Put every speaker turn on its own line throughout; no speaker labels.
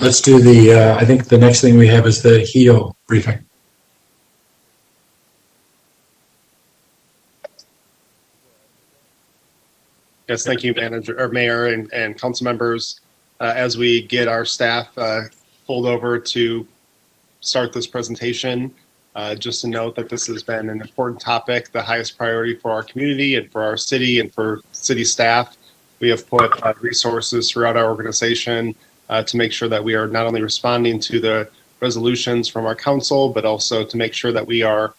let's do the, I think the next thing we have is the HEAL briefing.
Yes, thank you, Mayor and council members. As we get our staff pulled over to start this presentation, just to note that this has been an important topic, the highest priority for our community and for our city and for city staff. We have put resources throughout our organization to make sure that we are not only responding to the resolutions from our council, but also to make sure that we are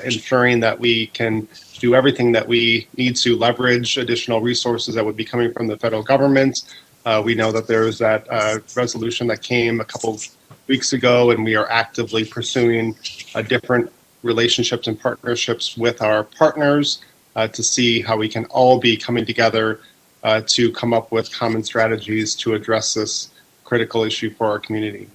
ensuring that we can do everything that we need to leverage additional resources that would be coming from the federal government. We know that there's that resolution that came a couple weeks ago, and we are actively pursuing different relationships and partnerships with our partners to see how we can all be coming together to come up with common strategies to address this critical issue for our community.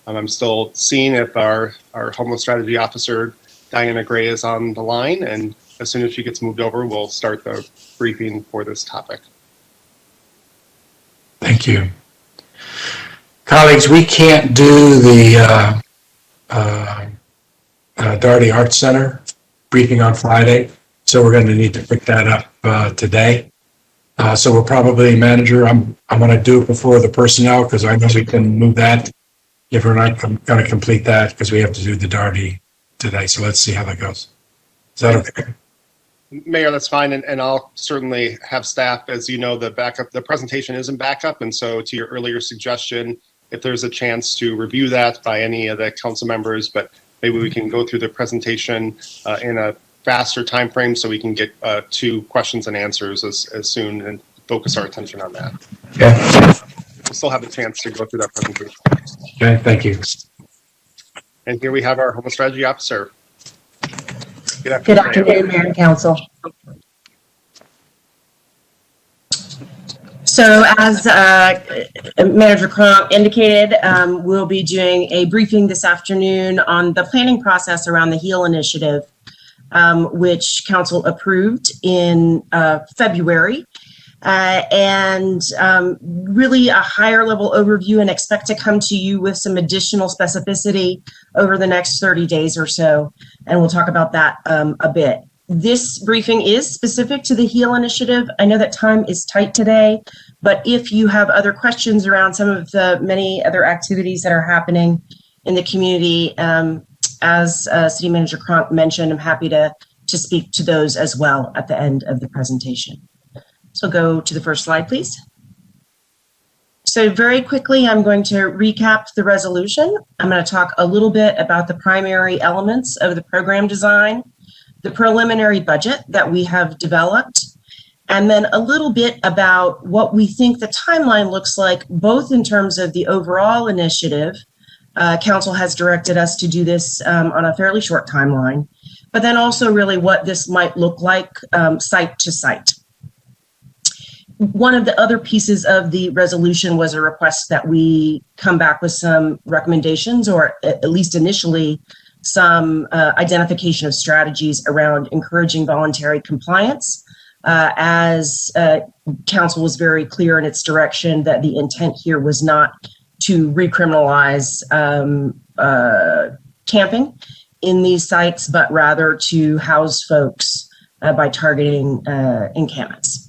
I'm still seeing if our homeless strategy officer, Diana Gray, is on the line, and as soon as she gets moved over, we'll start the briefing for this topic.
Thank you. Colleagues, we can't do the Daugherty Arts Center briefing on Friday, so we're going to need to pick that up today. So we're probably, manager, I'm going to do it before the personnel because I know we can move that if we're not going to complete that because we have to do the Daugherty today. So let's see how that goes. Is that okay?
Mayor, that's fine, and I'll certainly have staff, as you know, the presentation isn't backup, and so to your earlier suggestion, if there's a chance to review that by any of the council members, but maybe we can go through the presentation in a faster time frame so we can get to questions and answers as soon and focus our attention on that.
Okay.
We'll still have a chance to go through that presentation.
Okay, thank you.
And here we have our homeless strategy officer.
Good afternoon, Mayor and Council. So as Manager Cronk indicated, we'll be doing a briefing this afternoon on the planning process around the HEAL initiative, which Council approved in February. And really a higher level overview, and expect to come to you with some additional specificity over the next 30 days or so. And we'll talk about that a bit. This briefing is specific to the HEAL initiative. I know that time is tight today, but if you have other questions around some of the many other activities that are happening in the community, as City Manager Cronk mentioned, I'm happy to speak to those as well at the end of the presentation. So go to the first slide, please. So very quickly, I'm going to recap the resolution. I'm going to talk a little bit about the primary elements of the program design, the preliminary budget that we have developed, and then a little bit about what we think the timeline looks like, both in terms of the overall initiative. Council has directed us to do this on a fairly short timeline, but then also really what this might look like site to site. One of the other pieces of the resolution was a request that we come back with some recommendations, or at least initially some identification of strategies around encouraging voluntary compliance, as Council was very clear in its direction that the intent here was not to recriminalize camping in these sites, but rather to house folks by targeting encampments.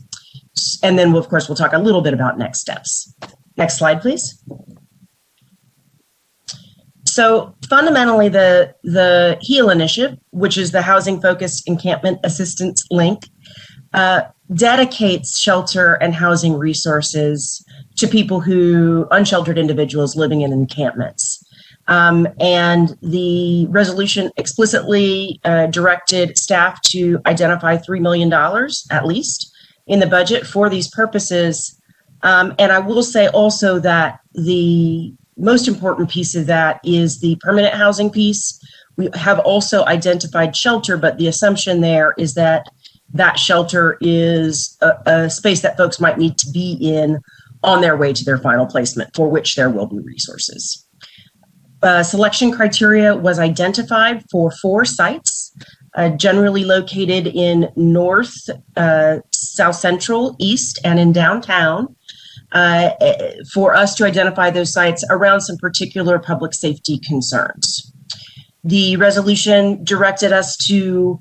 And then, of course, we'll talk a little bit about next steps. Next slide, please. So fundamentally, the HEAL initiative, which is the Housing Focused Encampment Assistance Link, dedicates shelter and housing resources to people unsheltered individuals living in encampments. And the resolution explicitly directed staff to identify $3 million at least in the budget for these purposes. And I will say also that the most important piece of that is the permanent housing piece. We have also identified shelter, but the assumption there is that that shelter is a space that folks might need to be in on their way to their final placement, for which there will be resources. Selection criteria was identified for 4 sites, generally located in North, South Central, East, and in downtown. for us to identify those sites around some particular public safety concerns. The resolution directed us to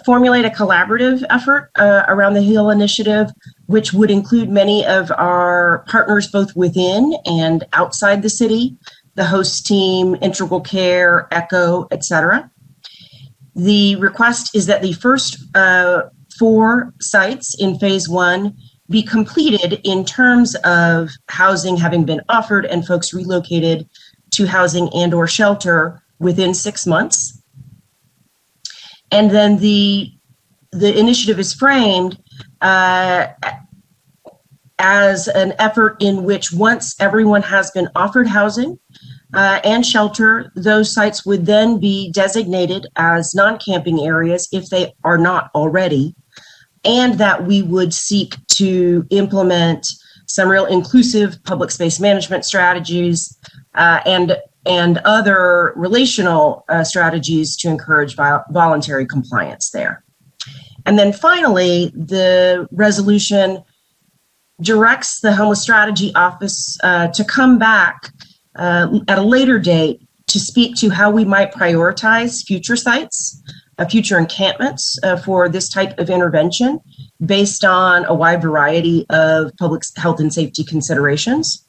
formulate a collaborative effort around the HEAL initiative, which would include many of our partners both within and outside the city, the host team, Integral Care, ECHO, etc. The request is that the first 4 sites in phase 1 be completed in terms of housing having been offered and folks relocated to housing and or shelter within 6 months. And then the initiative is framed as an effort in which once everyone has been offered housing and shelter, those sites would then be designated as non-camping areas if they are not already, and that we would seek to implement some real inclusive public space management strategies and other relational strategies to encourage voluntary compliance there. And then finally, the resolution directs the Homeless Strategy Office to come back at a later date to speak to how we might prioritize future sites, future encampments for this type of intervention based on a wide variety of public health and safety considerations,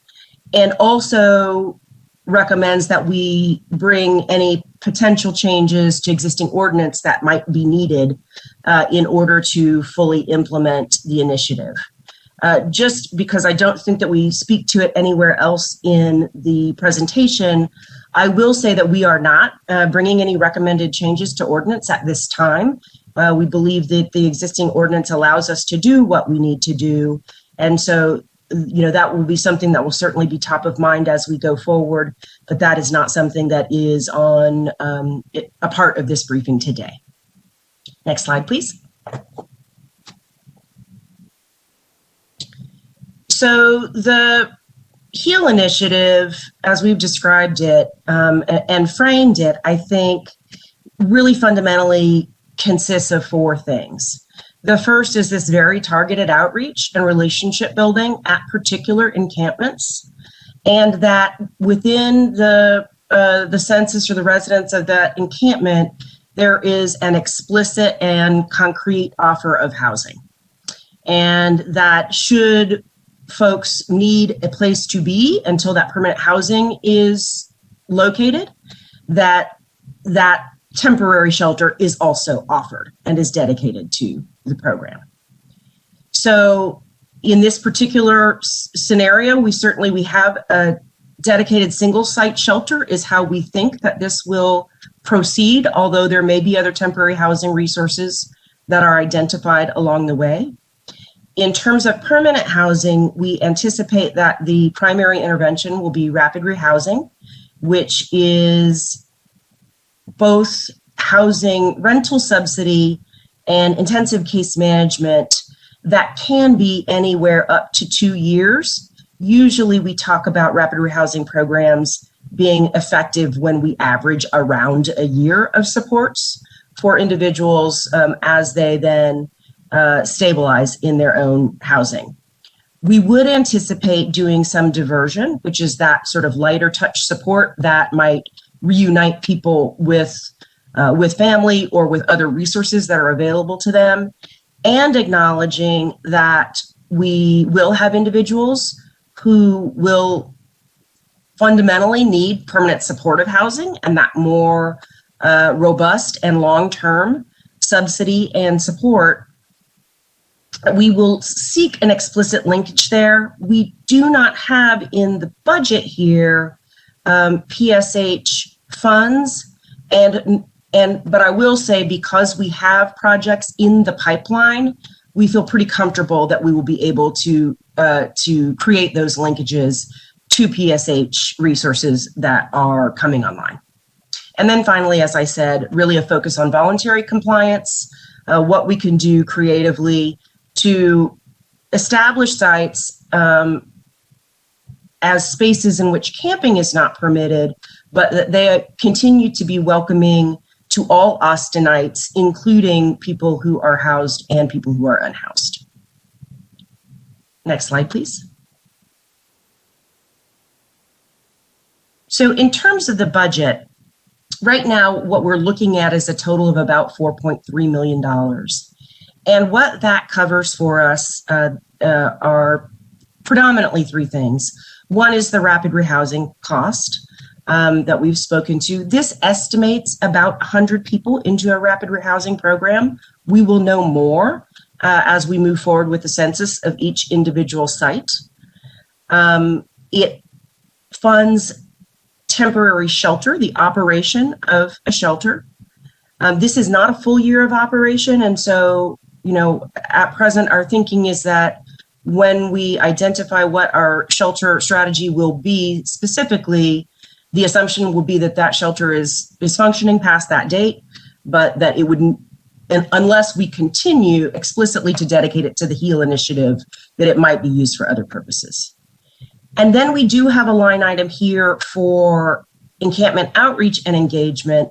and also recommends that we bring any potential changes to existing ordinance that might be needed in order to fully implement the initiative. Just because I don't think that we speak to it anywhere else in the presentation, I will say that we are not bringing any recommended changes to ordinance at this time. We believe that the existing ordinance allows us to do what we need to do. And so, that will be something that will certainly be top of mind as we go forward, but that is not something that is on a part of this briefing today. Next slide, please. So the HEAL initiative, as we've described it and framed it, I think really fundamentally consists of 4 things. The first is this very targeted outreach and relationship building at particular encampments, and that within the census or the residents of that encampment, there is an explicit and concrete offer of housing. And that should folks need a place to be until that permanent housing is located, that temporary shelter is also offered and is dedicated to the program. So in this particular scenario, we have a dedicated single site shelter is how we think that this will proceed, although there may be other temporary housing resources that are identified along the way. In terms of permanent housing, we anticipate that the primary intervention will be rapid rehousing, which is both housing rental subsidy and intensive case management that can be anywhere up to 2 years. Usually we talk about rapid rehousing programs being effective when we average around a year of supports for individuals as they then stabilize in their own housing. We would anticipate doing some diversion, which is that sort of lighter touch support that might reunite people with family or with other resources that are available to them, and acknowledging that we will have individuals who will fundamentally need permanent supportive housing, and that more robust and long-term subsidy and support. We will seek an explicit linkage there. We do not have in the budget here PSH funds, but I will say, because we have projects in the pipeline, we feel pretty comfortable that we will be able to create those linkages to PSH resources that are coming online. And then finally, as I said, really a focus on voluntary compliance, what we can do creatively to establish sites as spaces in which camping is not permitted, but that they continue to be welcoming to all Austinites, including people who are housed and people who are unhoused. Next slide, please. So in terms of the budget, right now, what we're looking at is a total of about $4.3 million. And what that covers for us are predominantly three things. One is the rapid rehousing cost that we've spoken to. This estimates about 100 people into a rapid rehousing program. We will know more as we move forward with the census of each individual site. It funds temporary shelter, the operation of a shelter. This is not a full year of operation. And so, at present, our thinking is that when we identify what our shelter strategy will be specifically, the assumption will be that shelter is functioning past that date, but that it wouldn't, unless we continue explicitly to dedicate it to the HEAL initiative, that it might be used for other purposes. And then we do have a line item here for encampment outreach and engagement,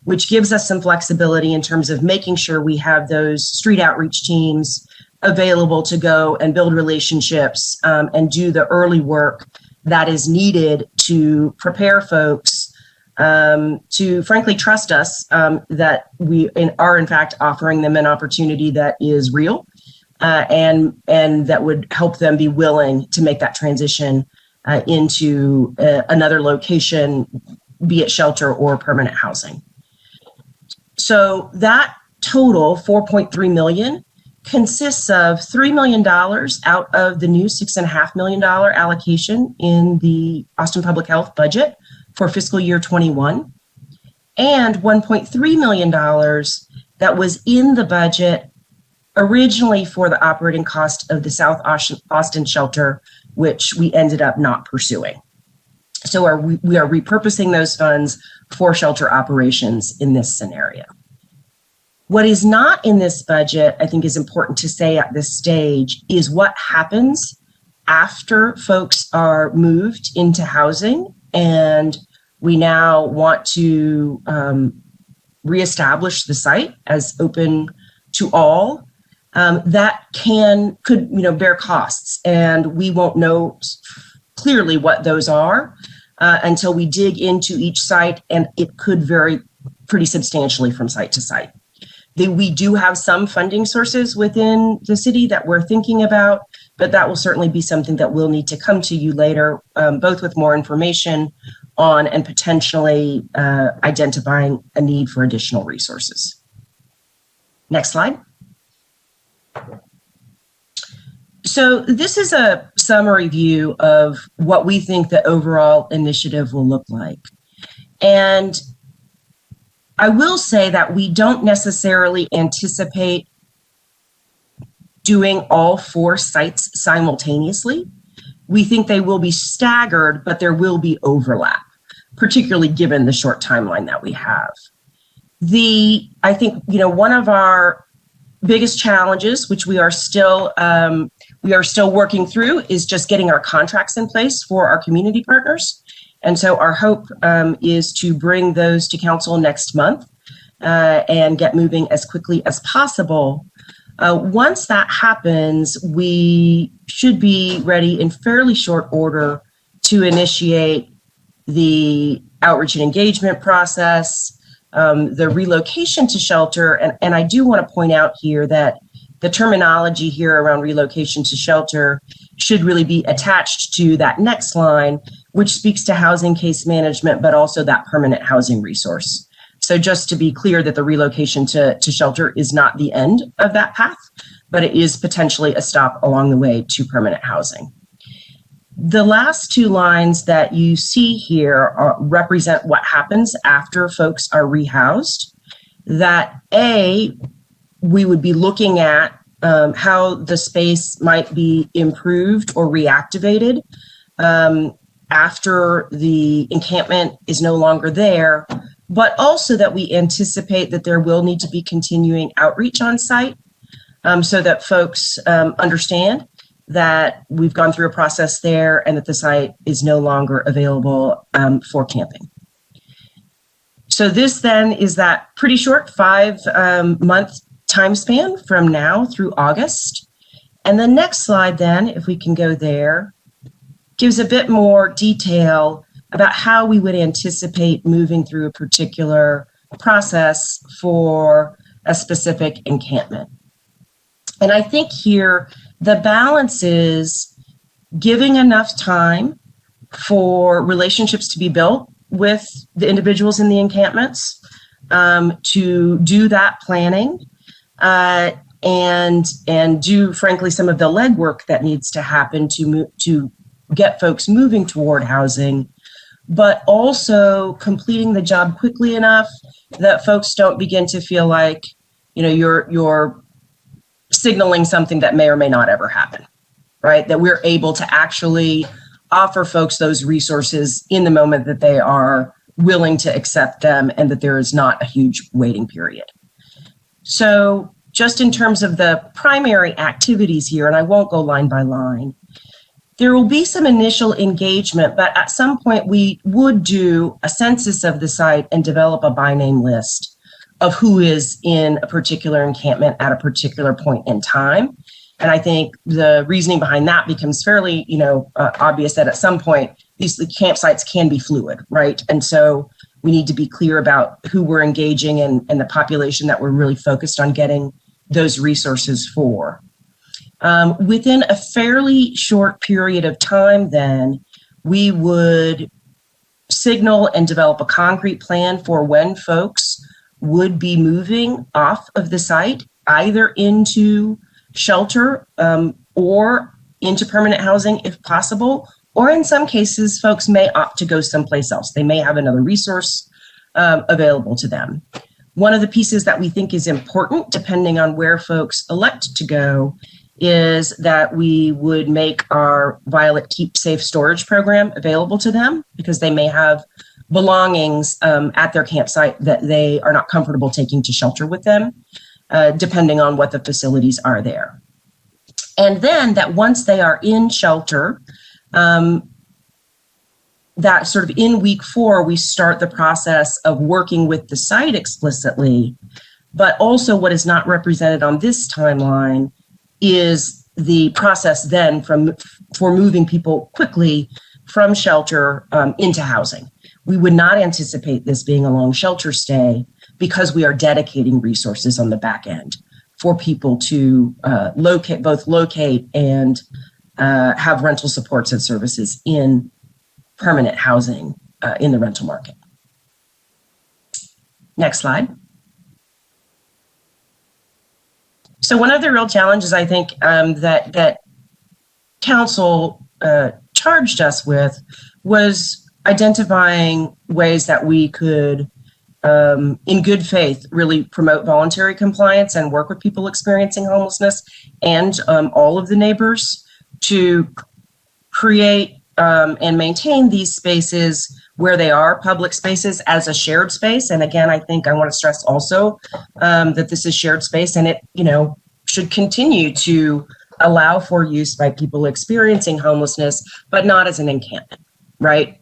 which gives us some flexibility in terms of making sure we have those street outreach teams available to go and build relationships and do the early work that is needed to prepare folks to frankly trust us that we are in fact offering them an opportunity that is real and that would help them be willing to make that transition into another location, be it shelter or permanent housing. So that total, $4.3 million, consists of $3 million out of the new $6.5 million allocation in the Austin Public Health budget for fiscal year 21, and $1.3 million that was in the budget originally for the operating cost of the South Austin shelter, which we ended up not pursuing. So we are repurposing those funds for shelter operations in this scenario. What is not in this budget, I think is important to say at this stage, is what happens after folks are moved into housing and we now want to reestablish the site as open to all. That could bear costs, and we won't know clearly what those are until we dig into each site, and it could vary pretty substantially from site to site. We do have some funding sources within the city that we're thinking about, but that will certainly be something that we'll need to come to you later, both with more information on and potentially identifying a need for additional resources. Next slide. So this is a summary view of what we think the overall initiative will look like. And I will say that we don't necessarily anticipate doing all 4 sites simultaneously. We think they will be staggered, but there will be overlap, particularly given the short timeline that we have. I think, one of our biggest challenges, which we are still working through, is just getting our contracts in place for our community partners. And so our hope is to bring those to council next month and get moving as quickly as possible. Once that happens, we should be ready in fairly short order to initiate the outreach and engagement process, the relocation to shelter. And I do want to point out here that the terminology here around relocation to shelter should really be attached to that next line, which speaks to housing case management, but also that permanent housing resource. So just to be clear that the relocation to shelter is not the end of that path, but it is potentially a stop along the way to permanent housing. The last 2 lines that you see here represent what happens after folks are rehoused. That we would be looking at how the space might be improved or reactivated after the encampment is no longer there, but also that we anticipate that there will need to be continuing outreach on site so that folks understand that we've gone through a process there and that the site is no longer available for camping. So this then is that pretty short 5-month time span from now through August. And the next slide then, if we can go there, gives a bit more detail about how we would anticipate moving through a particular process for a specific encampment. And I think here the balance is giving enough time for relationships to be built with the individuals in the encampments, to do that planning, and do, frankly, some of the legwork that needs to happen to get folks moving toward housing, but also completing the job quickly enough that folks don't begin to feel like, you're signaling something that may or may not ever happen, right? That we're able to actually offer folks those resources in the moment that they are willing to accept them, and that there is not a huge waiting period. So just in terms of the primary activities here, and I won't go line by line, there will be some initial engagement, but at some point we would do a census of the site and develop a by name list of who is in a particular encampment at a particular point in time. And I think the reasoning behind that becomes fairly, obvious that at some point these campsites can be fluid, right? And so we need to be clear about who we're engaging and the population that we're really focused on getting those resources for. Within a fairly short period of time, then, we would signal and develop a concrete plan for when folks would be moving off of the site, either into shelter or into permanent housing if possible, or in some cases, folks may opt to go someplace else. They may have another resource available to them. One of the pieces that we think is important, depending on where folks elect to go, is that we would make our Violet Keep Safe storage program available to them, because they may have belongings at their campsite that they are not comfortable taking to shelter with them, depending on what the facilities are there. And then that once they are in shelter, that sort of in week 4, we start the process of working with the site explicitly, but also what is not represented on this timeline is the process then for moving people quickly from shelter into housing. We would not anticipate this being a long shelter stay, because we are dedicating resources on the back end for people to locate and have rental supports and services in permanent housing in the rental market. Next slide. So one of the real challenges I think that council charged us with was identifying ways that we could, in good faith, really promote voluntary compliance and work with people experiencing homelessness and all of the neighbors to create and maintain these spaces where they are public spaces as a shared space. And again, I think I want to stress also that this is shared space, and it, should continue to allow for use by people experiencing homelessness, but not as an encampment, right?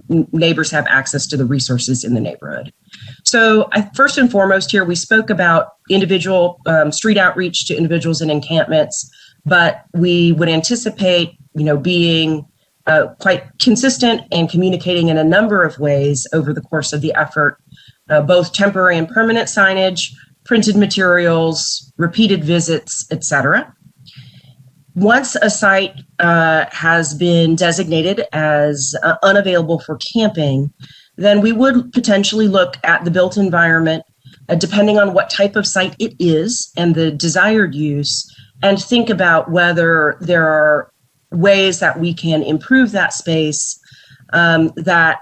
Neighbors have access to the resources in the neighborhood. So first and foremost here, we spoke about individual street outreach to individuals in encampments, but we would anticipate, being quite consistent and communicating in a number of ways over the course of the effort, both temporary and permanent signage, printed materials, repeated visits, etc. Once a site has been designated as unavailable for camping, then we would potentially look at the built environment, depending on what type of site it is and the desired use, and think about whether there are ways that we can improve that space that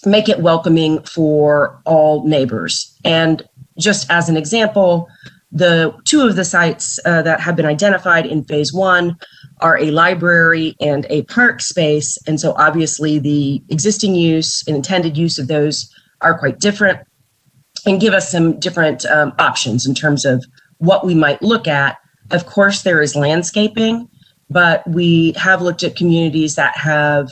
make it welcoming for all neighbors. And just as an example, the 2 of the sites that have been identified in phase 1 are a library and a park space. And so obviously the existing use and intended use of those are quite different and give us some different options in terms of what we might look at. Of course, there is landscaping, but we have looked at communities that have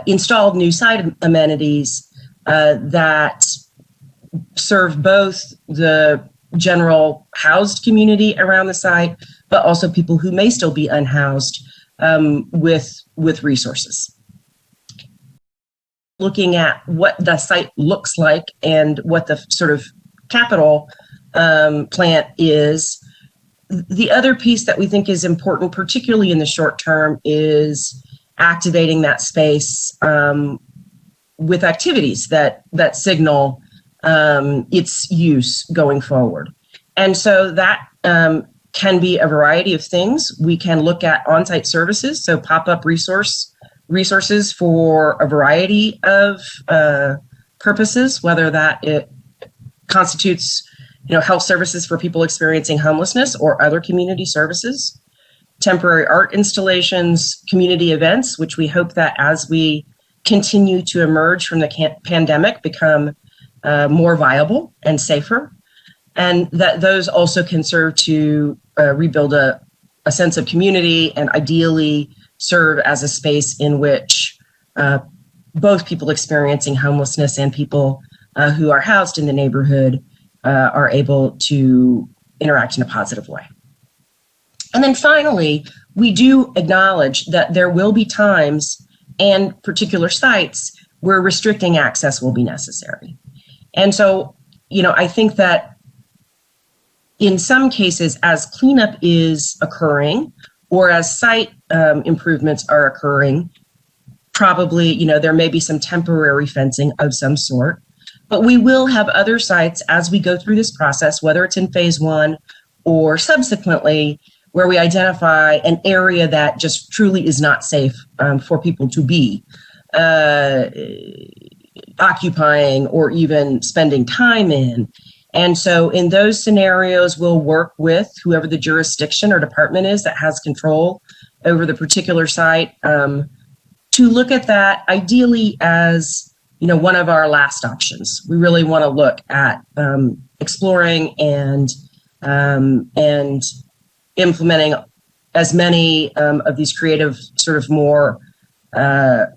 installed new site amenities that serve both the general housed community around the site, but also people who may still be unhoused with resources. looking at what the site looks like and what the sort of capital plan is. The other piece that we think is important, particularly in the short term, is activating that space with activities that signal its use going forward. And so that can be a variety of things. We can look at on-site services, so pop-up resources for a variety of purposes, whether that it constitutes health services for people experiencing homelessness or other community services, temporary art installations, community events, which we hope that as we continue to emerge from the pandemic become more viable and safer, and that those also can serve to rebuild a sense of community and ideally serve as a space in which both people experiencing homelessness and people who are housed in the neighborhood are able to interact in a positive way. And then finally, we do acknowledge that there will be times and particular sites where restricting access will be necessary. And so, I think that in some cases, as cleanup is occurring or as site improvements are occurring, probably, there may be some temporary fencing of some sort. But we will have other sites as we go through this process, whether it's in phase 1 or subsequently, where we identify an area that just truly is not safe for people to be occupying or even spending time in. And so in those scenarios, we'll work with whoever the jurisdiction or department is that has control over the particular site to look at that ideally as one of our last options. We really want to look at exploring and implementing as many of these creative, sort of more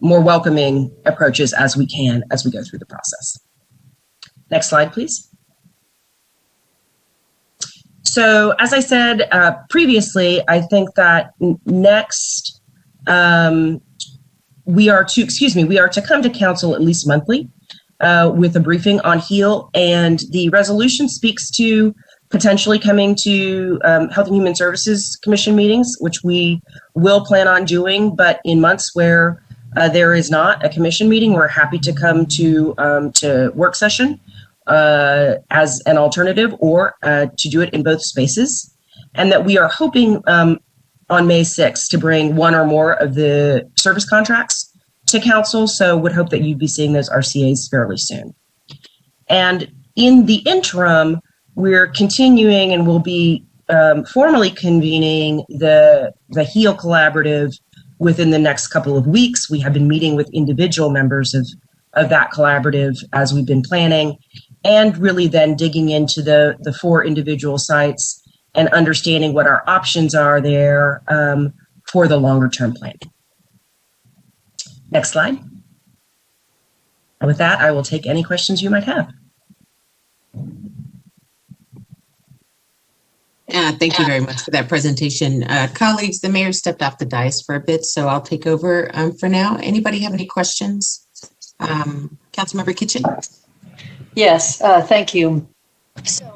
welcoming approaches as we can as we go through the process. Next slide, please. So, as I said previously, I think that next we are to come to council at least monthly with a briefing on HEAL, and the resolution speaks to potentially coming to Health and Human Services Commission meetings, which we will plan on doing, but in months where there is not a commission meeting, we're happy to come to work session as an alternative or to do it in both spaces, and that we are hoping on May 6th to bring one or more of the service contracts to council. So would hope that you'd be seeing those RCAs fairly soon. And in the interim, we're continuing and we'll be formally convening the HEAL Collaborative within the next couple of weeks. We have been meeting with individual members of that collaborative as we've been planning, and really then digging into the 4 individual sites and understanding what our options are there for the longer term planning. Next slide. And with that, I will take any questions you might have.
Thank you very much for that presentation. Colleagues, the mayor stepped off the dais for a bit, so I'll take over for now. Anybody have any questions? Councilmember Kitchen?
Yes, thank you. So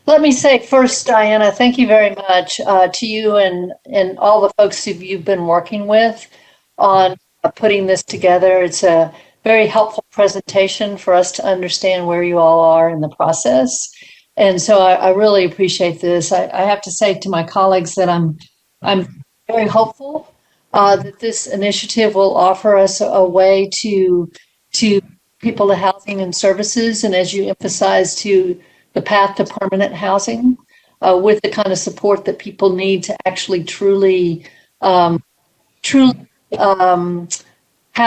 let me say first, Diana, thank you very much to you and all the folks who you've been working with on putting this together. It's a very helpful presentation for us to understand where you all are in the process. And so I really appreciate this. I have to say to my colleagues that I'm very hopeful that this initiative will offer us a way to people to housing and services, and as you emphasize, to the path to permanent housing with the kind of support that people need to actually truly have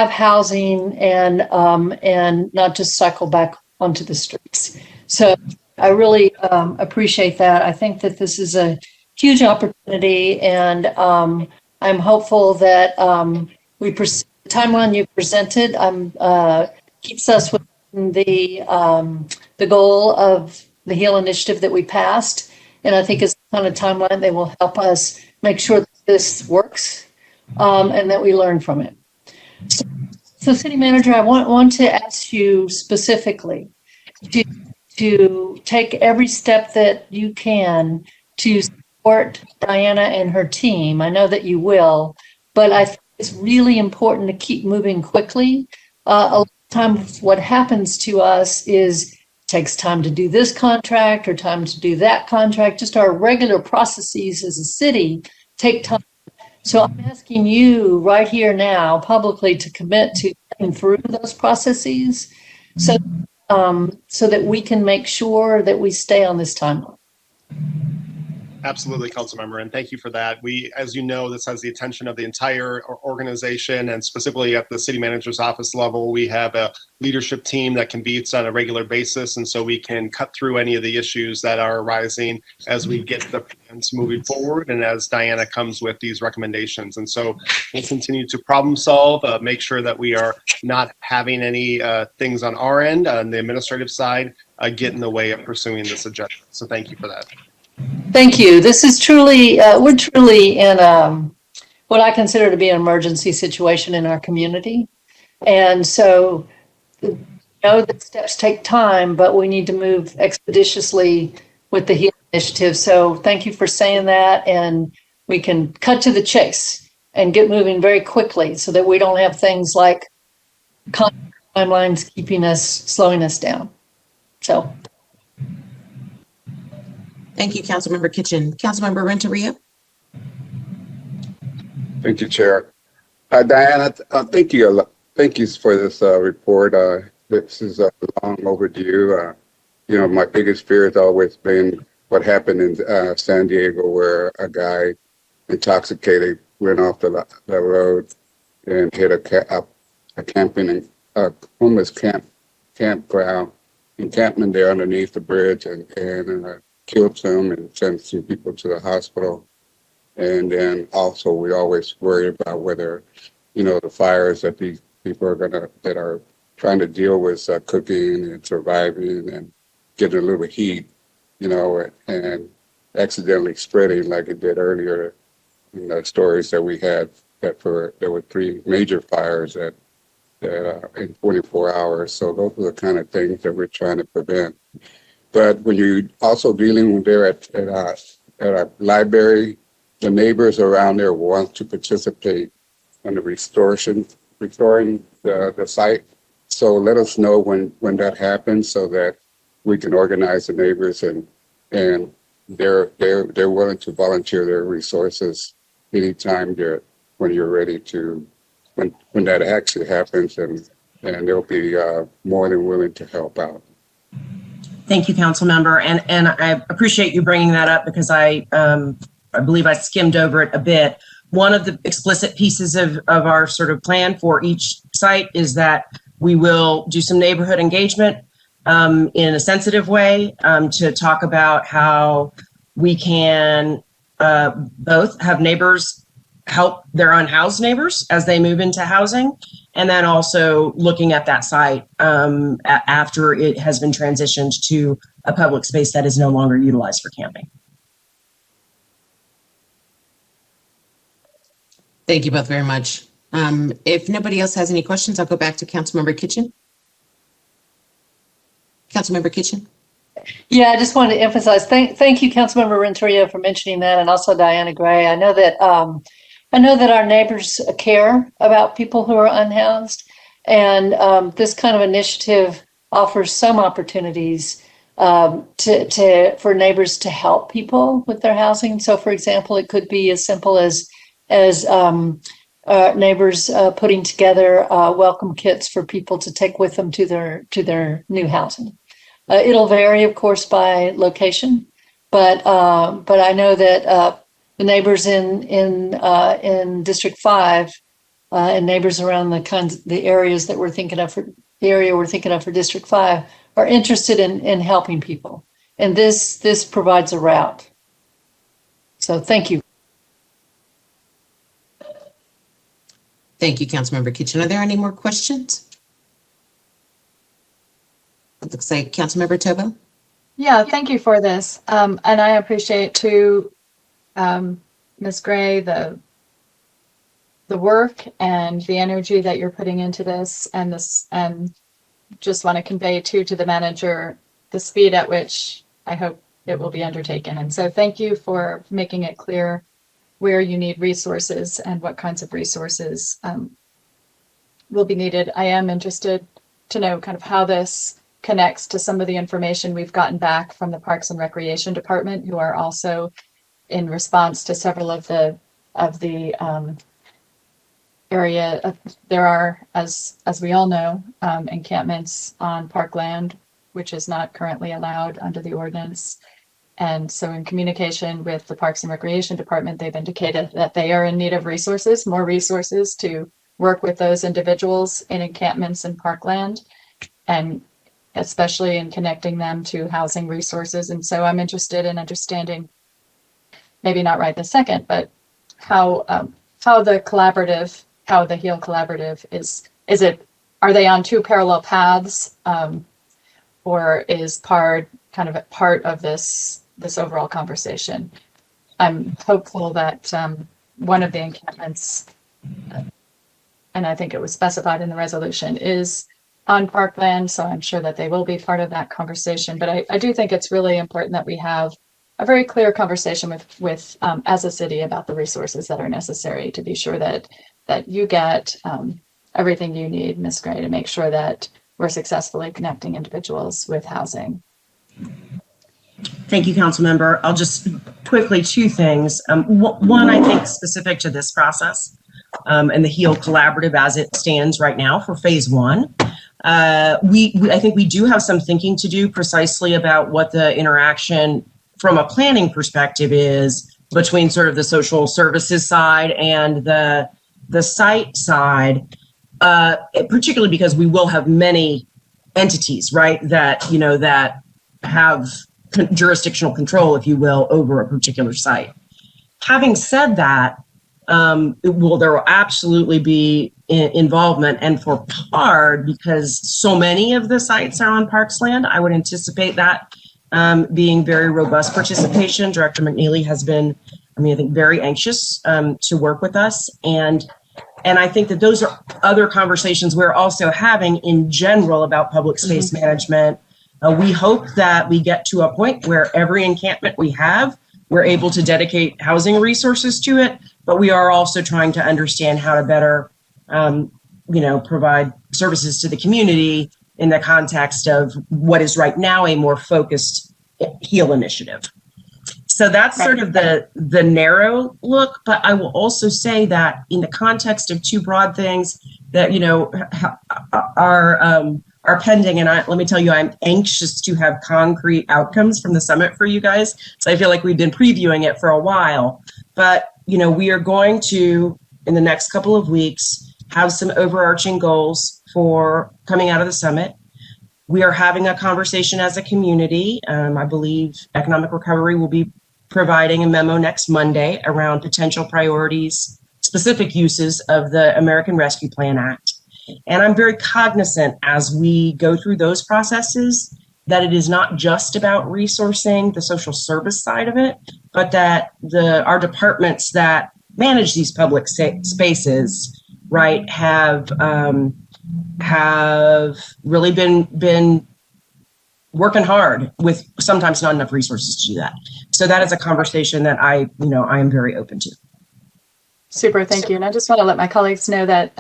housing and not just cycle back onto the streets. So I really appreciate that. I think that this is a huge opportunity, and I'm hopeful that the timeline you presented keeps us within the goal of the HEAL initiative that we passed. And I think it's the kind of timeline that will help us make sure that this works and that we learn from it. So So City Manager, I want to ask you specifically to take every step that you can to support Diana and her team. I know that you will, but I think it's really important to keep moving quickly. A lot of times what happens to us is it takes time to do this contract or time to do that contract. Just our regular processes as a city take time. So I'm asking you right here now publicly to commit to getting through those processes so that we can make sure that we stay on this timeline.
Absolutely, Councilmember, and thank you for that. We, as you know, this has the attention of the entire organization, and specifically at the city manager's office level, we have a leadership team that can meet on a regular basis, and so we can cut through any of the issues that are arising as we get the plans moving forward and as Diana comes with these recommendations. And so we'll continue to problem solve, make sure that we are not having any things on our end, on the administrative side, get in the way of pursuing this agenda. So thank you for that.
Thank you. This is truly, we're truly in what I consider to be an emergency situation in our community. And so, you know that steps take time, but we need to move expeditiously with the HEAL initiative. So thank you for saying that. And we can cut to the chase and get moving very quickly so that we don't have things like timelines slowing us down. So.
Thank you, Councilmember Kitchen. Councilmember Renteria?
Thank you, Chair. Diana, thank you for this report. This is long overdue. You know, my biggest fear has always been what happened in San Diego, where a guy intoxicated went off the road and hit a homeless encampment there underneath the bridge and killed some and sent some people to the hospital. And then also we always worry about whether, you know, the fires that these people that are trying to deal with cooking and surviving and getting a little heat, you know, and accidentally spreading like it did earlier in the stories that we had there were 3 major fires that in 24 hours. So those are the kind of things that we're trying to prevent. But when you're also dealing there at a library, the neighbors around there want to participate in the restoring the site. So let us know when that happens so that we can organize the neighbors and they're willing to volunteer their resources anytime when you're ready to when that actually happens, and they'll be more than willing to help out.
Thank you, council member. And I appreciate you bringing that up because I believe I skimmed over it a bit. One of the explicit pieces of our sort of plan for each site is that we will do some neighborhood engagement in a sensitive way to talk about how we can both have neighbors help their unhoused neighbors as they move into housing, and then also looking at that site after it has been transitioned to a public space that is no longer utilized for camping.
Thank you both very much. If nobody else has any questions, I'll go back to Councilmember Kitchen. Councilmember Kitchen.
Yeah, I just wanted to emphasize, thank you, Councilmember Renteria, for mentioning that, and also Diana Gray. I know that our neighbors care about people who are unhoused, and this kind of initiative offers some opportunities for neighbors to help people with their housing. So, for example, it could be as simple as neighbors putting together welcome kits for people to take with them to their new housing. It'll vary, of course, by location, but I know that the neighbors in District 5 and neighbors around the areas that we're thinking of for District 5 are interested in helping people, and this provides a route. So thank you.
Thank you, Councilmember Kitchen. Are there any more questions? It looks like Councilmember Tobo.
Yeah, thank you for this. And I appreciate too, Ms. Gray, the the work and the energy that you're putting into this, and just want to convey to the manager the speed at which I hope it will be undertaken. And so thank you for making it clear where you need resources and what kinds of resources will be needed. I am interested to know kind of how this connects to some of the information we've gotten back from the Parks and Recreation Department, who are also in response to several of the area. There are, as we all know, encampments on parkland, which is not currently allowed under the ordinance. And so in communication with the Parks and Recreation Department, they've indicated that they are in need of resources, more resources to work with those individuals in encampments and parkland, and especially in connecting them to housing resources. And so I'm interested in understanding, maybe not right this second, but how the HEAL Collaborative is it, are they on two parallel paths, or is part of this overall conversation? I'm hopeful that one of the encampments, and I think it was specified in the resolution, is on parkland, so I'm sure that they will be part of that conversation. But I do think it's really important that we have a very clear conversation with as a city about the resources that are necessary to be sure that you get everything you need, Ms. Gray, to make sure that we're successfully connecting individuals with housing.
Thank you, Councilmember. I'll just quickly, two things. One, I think specific to this process and the HEAL Collaborative as it stands right now for phase one. I think we do have some thinking to do precisely about what the interaction from a planning perspective is between sort of the social services side and the site side, particularly because we will have many entities, right, that have jurisdictional control, if you will, over a particular site. Having said that, there will absolutely be involvement, and for PARD, because so many of the sites are on Parks land, I would anticipate that being very robust participation. Director McNeely has been, I think, very anxious to work with us, and I think that those are other conversations we're also having in general about public space management. We hope that we get to a point where every encampment we have, we're able to dedicate housing resources to it, but we are also trying to understand how to better, provide services to the community in the context of what is right now a more focused HEAL initiative. So that's sort of the narrow look, but I will also say that in the context of two broad things that, are pending, and let me tell you, I'm anxious to have concrete outcomes from the summit for you guys. So I feel like we've been previewing it for a while, but we are going to, in the next couple of weeks, have some overarching goals for coming out of the summit. We are having a conversation as a community. I believe Economic Recovery will be providing a memo next Monday around potential priorities, specific uses of the American Rescue Plan Act. And I'm very cognizant as we go through those processes that it is not just about resourcing the social service side of it, but that our departments that manage these public spaces, right, have really been working hard with sometimes not enough resources to do that. So that is a conversation that I am very open to.
Super, thank you. And I just want to let my colleagues know that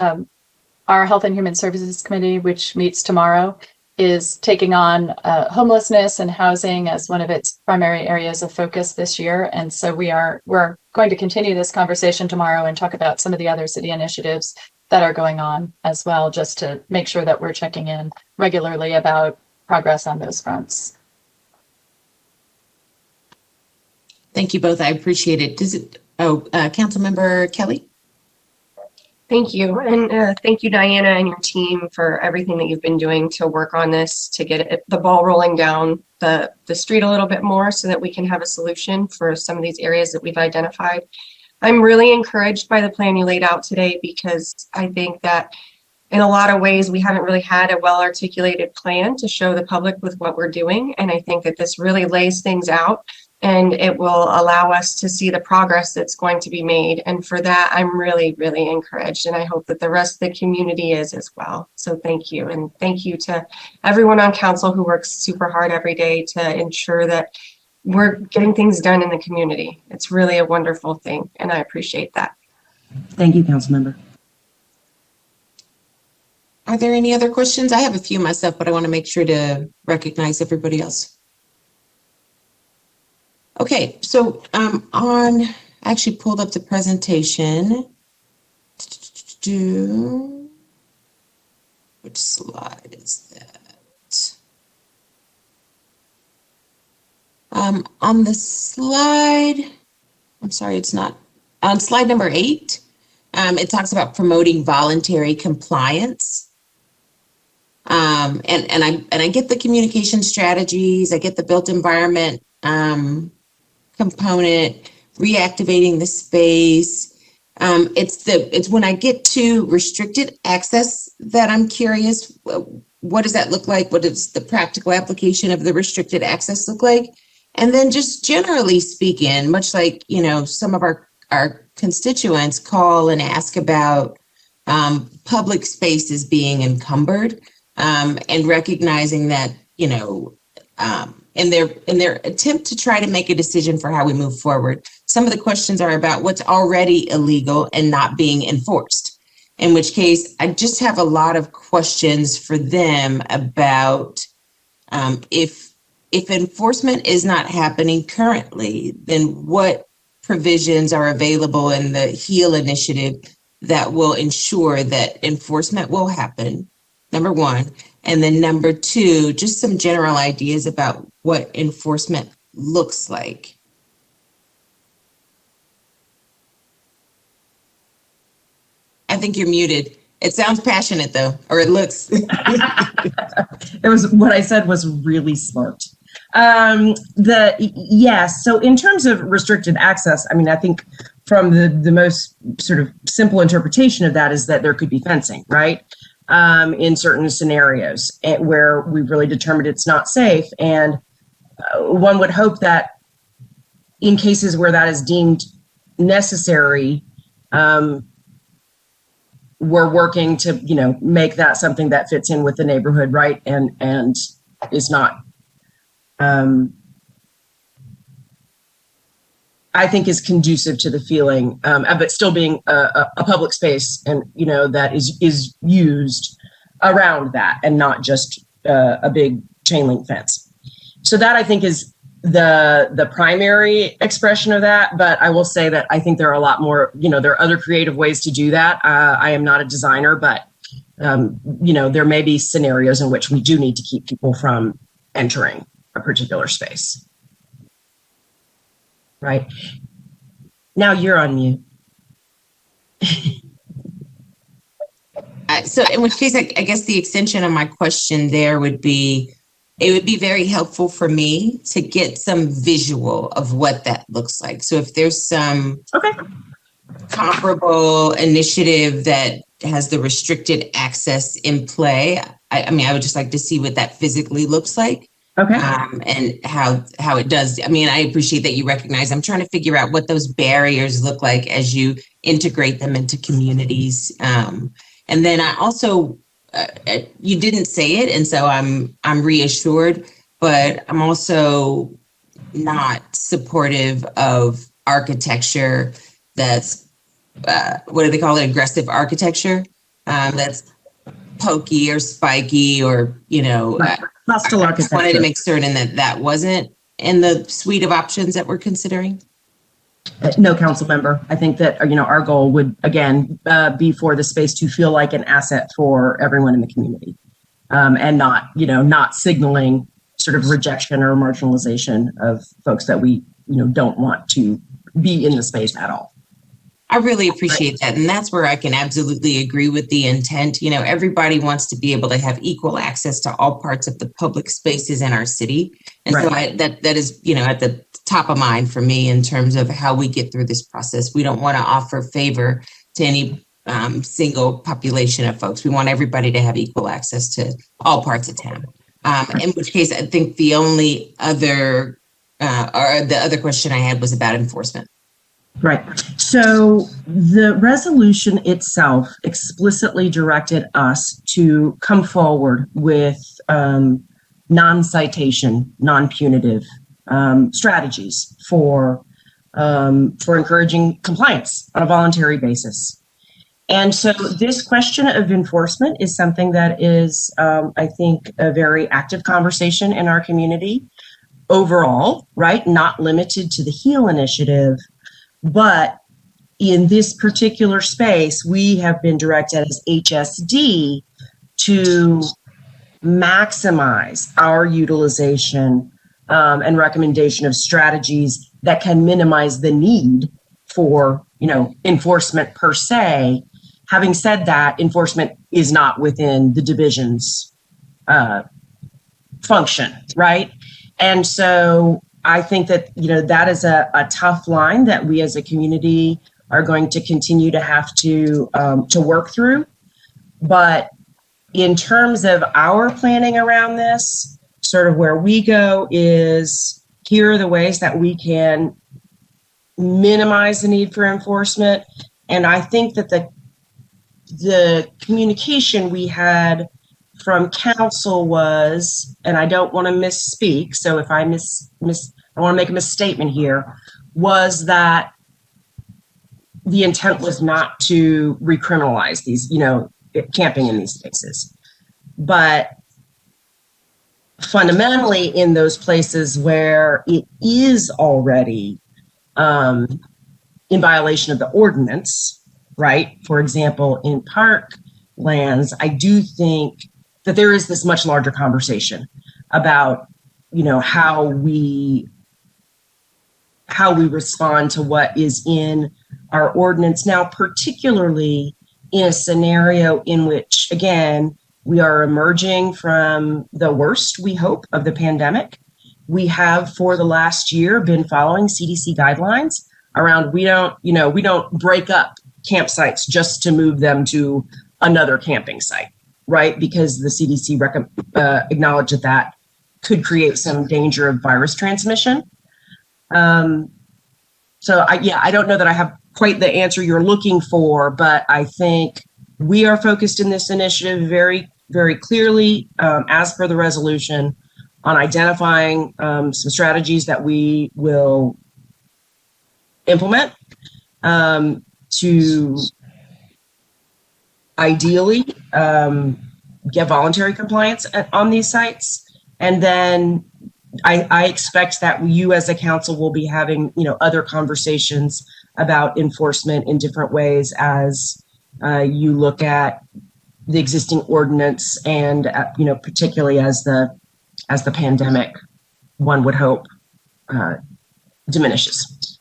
our Health and Human Services Committee, which meets tomorrow, is taking on homelessness and housing as one of its primary areas of focus this year. And so we're going to continue this conversation tomorrow and talk about some of the other city initiatives that are going on as well, just to make sure that we're checking in regularly about progress on those fronts.
Thank you both. I appreciate it. Councilmember Kelly?
Thank you. And thank you, Diana, and your team for everything that you've been doing to work on this, to get the ball rolling down the street a little bit more so that we can have a solution for some of these areas that we've identified. I'm really encouraged by the plan you laid out today, because I think that in a lot of ways, we haven't really had a well-articulated plan to show the public with what we're doing. And I think that this really lays things out and it will allow us to see the progress that's going to be made. And for that, I'm really, really encouraged. And I hope that the rest of the community is as well. So thank you. And thank you to everyone on council who works super hard every day to ensure that we're getting things done in the community. It's really a wonderful thing, and I appreciate that.
Thank you, Councilmember.
Are there any other questions? I have a few myself, but I want to make sure to recognize everybody else. Okay, so I actually pulled up the presentation. Which slide is that? On the slide, I'm sorry, it's not on slide number 8. It talks about promoting voluntary compliance. And I get the communication strategies. I get the built environment component, reactivating the space. It's when I get to restricted access that I'm curious. What does that look like? What does the practical application of the restricted access look like? And then just generally speaking, much like, you know, some of our constituents call and ask about public spaces being encumbered, and recognizing that, you know, in their attempt to try to make a decision for how we move forward, some of the questions are about what's already illegal and not being enforced. In which case, I just have a lot of questions for them about if enforcement is not happening currently, then what provisions are available in the HEAL initiative that will ensure that enforcement will happen, number one. And then number two, just some general ideas about what enforcement looks like. I think you're muted. It sounds passionate though, or it looks.
It was, what I said was really smart. Yes. So in terms of restricted access, I mean, I think from the most sort of simple interpretation of that is that there could be fencing, right? In certain scenarios where we've really determined it's not safe. And one would hope that in cases where that is deemed necessary, we're working to, you know, make that something that fits in with the neighborhood, right? And is not, I think is conducive to the feeling, but still being a public space and, you know, that is used around that and not just a big chain link fence. So that I think is the primary expression of that. But I will say that I think there are a lot more, you know, there are other creative ways to do that. I am not a designer, but, you know, there may be scenarios in which we do need to keep people from entering a particular space. Right. Now you're on mute.
So in which case, I guess the extension of my question there would be, it would be very helpful for me to get some visual of what that looks like. So if there's some comparable initiative that has the restricted access in play, I mean, I would just like to see what that physically looks like.
Okay.
And how it does. I mean, I appreciate that you recognize. I'm trying to figure out what those barriers look like as you integrate them into communities. And then I also, you didn't say it, and so I'm reassured. But I'm also not supportive of architecture that's what do they call it? Aggressive architecture. That's pokey or spiky or, you know.
Hostile
I just
architecture.
wanted to make certain that that wasn't in the suite of options that we're considering.
No, council member. I think that, you know, our goal would, again, be for the space to feel like an asset for everyone in the community, and not, you know, not signaling sort of rejection or marginalization of folks that we, you know, don't want to be in the space at all.
I really appreciate that. And that's where I can absolutely agree with the intent. You know, everybody wants to be able to have equal access to all parts of the public spaces in our city. And so that is, you know, at the top of mind for me in terms of how we get through this process. We don't want to offer favor to any single population of folks. We want everybody to have equal access to all parts of town. In which case, I think the only other or the other question I had was about enforcement.
Right. So the resolution itself explicitly directed us to come forward with non-citation, non-punitive strategies for encouraging compliance on a voluntary basis. And so this question of enforcement is something that is, I think, a very active conversation in our community overall, right? Not limited to the HEAL initiative, but in this particular space, we have been directed as HSD to maximize our utilization and recommendation of strategies that can minimize the need for, enforcement per se. Having said that, enforcement is not within the division's function, right? And so I think that, that is a tough line that we as a community are going to continue to have to work through. But in terms of our planning around this, sort of where we go is, here are the ways that we can minimize the need for enforcement. And I think that the communication we had from council was, and I don't want to misspeak, so if I I want to make a misstatement here, was that the intent was not to recriminalize these, camping in these spaces. But fundamentally, in those places where it is already in violation of the ordinance, right? For example, in park lands, I do think that there is this much larger conversation about, how we respond to what is in our ordinance now, particularly in a scenario in which, again, we are emerging from the worst, we hope, of the pandemic. We have, for the last year, been following CDC guidelines around we don't break up campsites just to move them to another camping site, right? Because the CDC acknowledged that could create some danger of virus transmission. So I don't know that I have quite the answer you're looking for, but I think we are focused in this initiative very, very clearly, as per the resolution, on identifying some strategies that we will implement to ideally get voluntary compliance on these sites. And then I expect that you as a council will be having, other conversations about enforcement in different ways as you look at the existing ordinance and, particularly as the pandemic, one would hope, diminishes.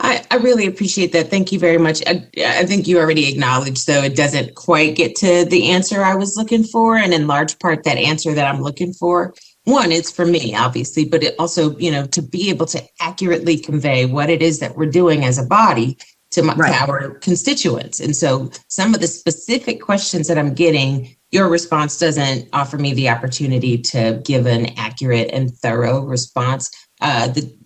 I really appreciate that. Thank you very much. I think you already acknowledged, though, it doesn't quite get to the answer I was looking for. And in large part, that answer that I'm looking for, one, it's for me, obviously, but it also, to be able to accurately convey what it is that we're doing as a body to our constituents. And so some of the specific questions that I'm getting, your response doesn't offer me the opportunity to give an accurate and thorough response.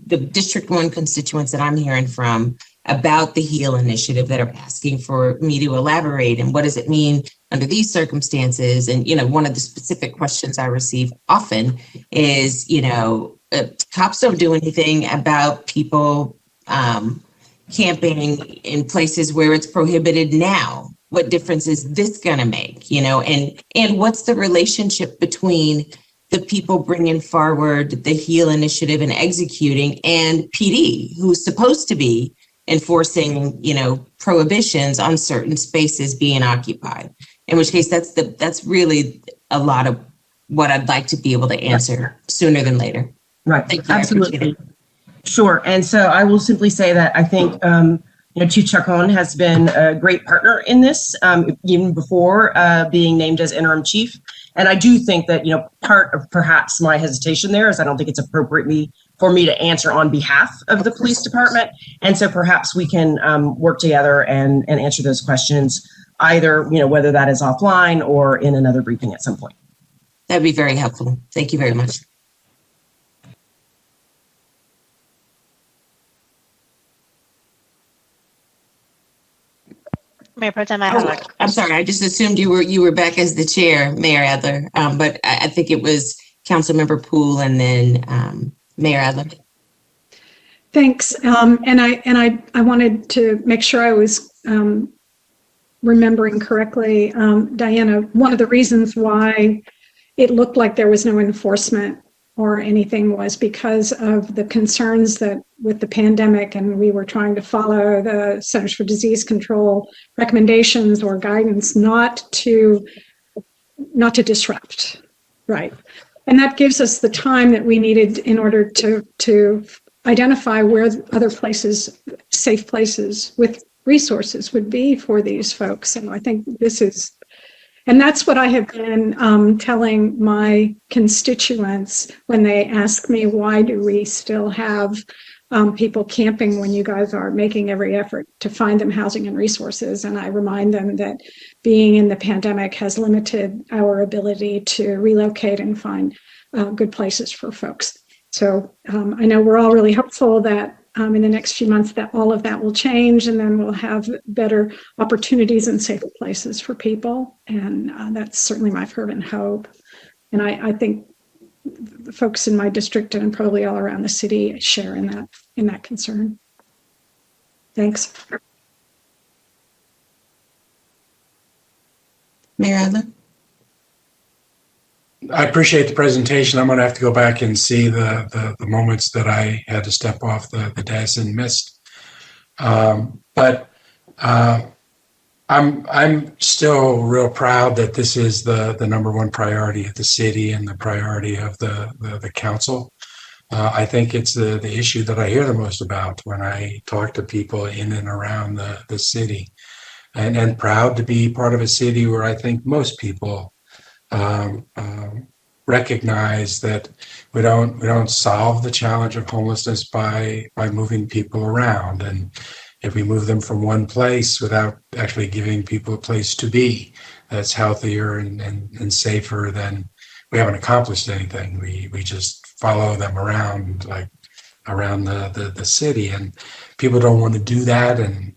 The District 1 constituents that I'm hearing from about the HEAL initiative that are asking for me to elaborate and what does it mean under these circumstances. And, one of the specific questions I receive often is, cops don't do anything about people camping in places where it's prohibited now. What difference is this going to make, and what's the relationship between the people bringing forward the HEAL initiative and executing and PD, who's supposed to be enforcing, prohibitions on certain spaces being occupied, in which case that's really a lot of what I'd like to be able to answer sooner than later.
Right.
Thank you.
Absolutely. Sure. And so I will simply say that I think, Chief Chacon has been a great partner in this, even before being named as interim chief. And I do think that, part of perhaps my hesitation there is I don't think it's appropriate for me to answer on behalf of the police department. And so perhaps we can work together and answer those questions, either, whether that is offline or in another briefing at some point.
That'd be very helpful. Thank you very much.
Mayor Pro Tem, I have a
I'm sorry, I just assumed you were back as the chair, Mayor Adler. But I think it was Councilmember Poole and then Mayor Adler.
Thanks. And I wanted to make sure I was remembering correctly. Diana, one of the reasons why it looked like there was no enforcement or anything was because of the concerns that with the pandemic, and we were trying to follow the Centers for Disease Control recommendations or guidance not to disrupt, right? And that gives us the time that we needed in order to identify where other places, safe places with resources would be for these folks. And I think and that's what I have been telling my constituents when they ask me, why do we still have people camping when you guys are making every effort to find them housing and resources? And I remind them that being in the pandemic has limited our ability to relocate and find good places for folks. So I know we're all really hopeful that in the next few months that all of that will change, and then we'll have better opportunities and safer places for people. And that's certainly my fervent hope. And I think the folks in my district and probably all around the city share in that concern. Thanks.
Mayor Adler?
I appreciate the presentation. I'm going to have to go back and see the moments that I had to step off the dais and missed. But I'm still real proud that this is the number one priority of the city and the priority of the council. I think it's the issue that I hear the most about when I talk to people in and around the city, and proud to be part of a city where I think most people recognize that we don't solve the challenge of homelessness by moving people around. And if we move them from one place without actually giving people a place to be that's healthier and safer, then we haven't accomplished anything. We just follow them around, like around the city, and people don't want to do that. And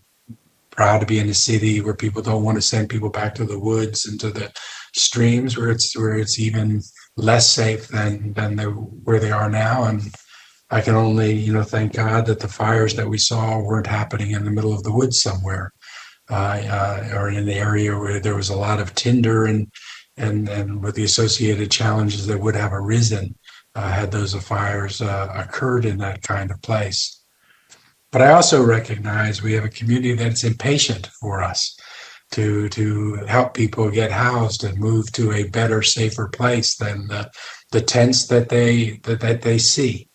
proud to be in a city where people don't want to send people back to the woods and to the streams where it's even less safe than where they are now. And I can only thank God that the fires that we saw weren't happening in the middle of the woods somewhere, or in the area where there was a lot of tinder and with the associated challenges that would have arisen had those fires occurred in that kind of place. But I also recognize we have a community that's impatient for us to help people get housed and move to a better, safer place than the tents that they see.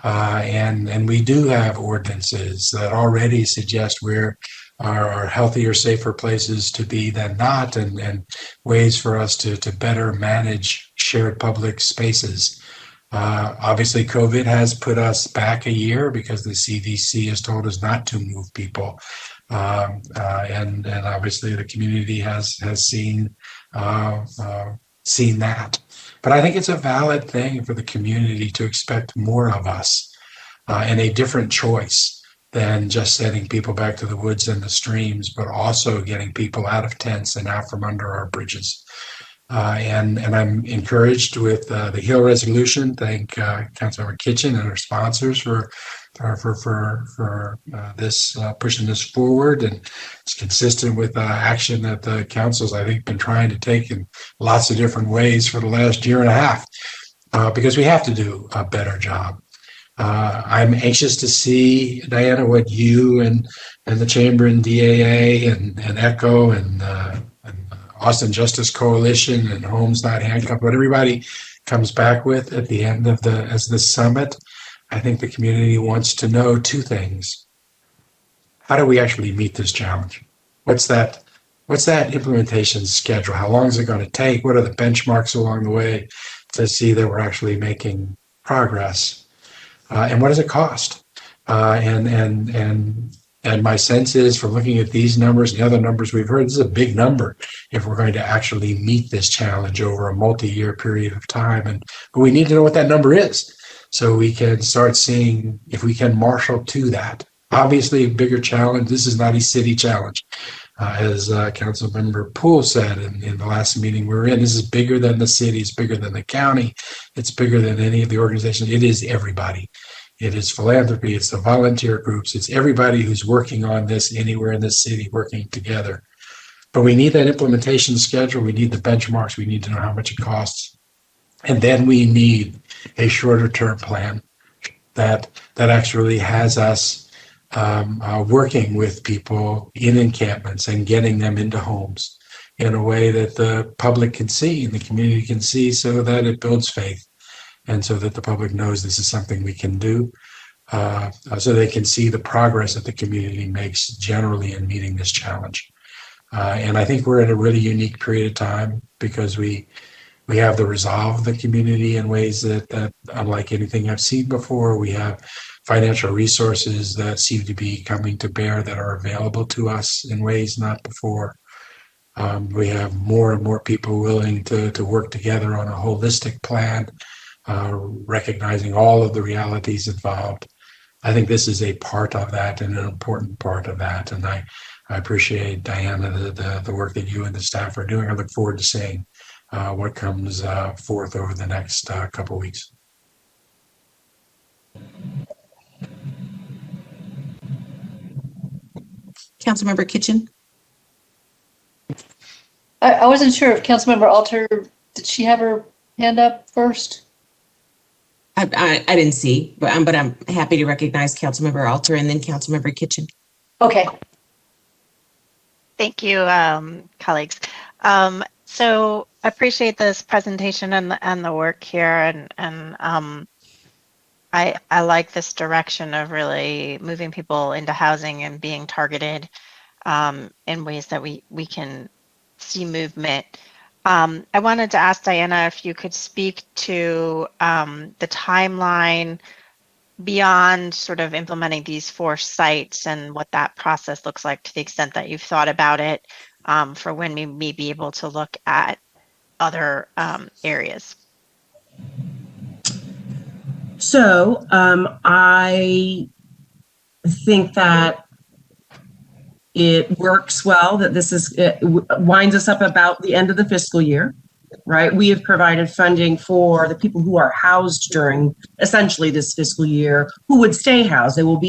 And we do have ordinances that already suggest where are healthier, safer places to be than not, and ways for us to better manage shared public spaces. Obviously, COVID has put us back a year because the CDC has told us not to move people. And obviously the community has seen that. But I think it's a valid thing for the community to expect more of us, and a different choice than just sending people back to the woods and the streams, but also getting people out of tents and out from under our bridges. And I'm encouraged with the HEAL resolution. Thank Councilmember Kitchen and our sponsors for this pushing this forward, and it's consistent with action that the council's, I think, been trying to take in lots of different ways for the last year and a half, because we have to do a better job. I'm anxious to see, Diana, what you and the Chamber and DAA and ECHO and Austin Justice Coalition and Homes Not Handcuffed, what everybody comes back with at the end of the summit. I think the community wants to know two things. How do we actually meet this challenge? What's that implementation schedule? How long is it going to take? What are the benchmarks along the way to see that we're actually making progress? And what does it cost? And my sense is, from looking at these numbers and the other numbers we've heard, this is a big number if we're going to actually meet this challenge over a multi-year period of time. But we need to know what that number is, so we can start seeing if we can marshal to that. Obviously, a bigger challenge. This is not a city challenge. As Councilmember Poole said in the last meeting we were in, this is bigger than the city, it's bigger than the county, it's bigger than any of the organizations. It is everybody. It is philanthropy, it's the volunteer groups, it's everybody who's working on this anywhere in the city working together. But we need that implementation schedule, we need the benchmarks, we need to know how much it costs. And then we need a shorter term plan that actually has us working with people in encampments and getting them into homes in a way that the public can see and the community can see, so that it builds faith and so that the public knows this is something we can do, so they can see the progress that the community makes generally in meeting this challenge. And I think we're in a really unique period of time because we have the resolve of the community in ways that unlike anything I've seen before. We have financial resources that seem to be coming to bear that are available to us in ways not before. We have more and more people willing to work together on a holistic plan, recognizing all of the realities involved. I think this is a part of that and an important part of that. And I appreciate, Diana, the work that you and the staff are doing. I look forward to seeing what comes forth over the next couple of weeks.
Councilmember Kitchen?
I wasn't sure if Councilmember Alter, did she have her hand up first?
I didn't see, but I'm happy to recognize Councilmember Alter and then Councilmember Kitchen.
Okay.
Thank you, colleagues. So I appreciate this presentation and the work here, and I like this direction of really moving people into housing and being targeted in ways that we can see movement. I wanted to ask Diana if you could speak to the timeline beyond sort of implementing these 4 sites and what that process looks like, to the extent that you've thought about it, for when we may be able to look at other areas.
So I think that it works well that it winds us up about the end of the fiscal year, right? We have provided funding for the people who are housed during essentially this fiscal year, who would stay housed. They will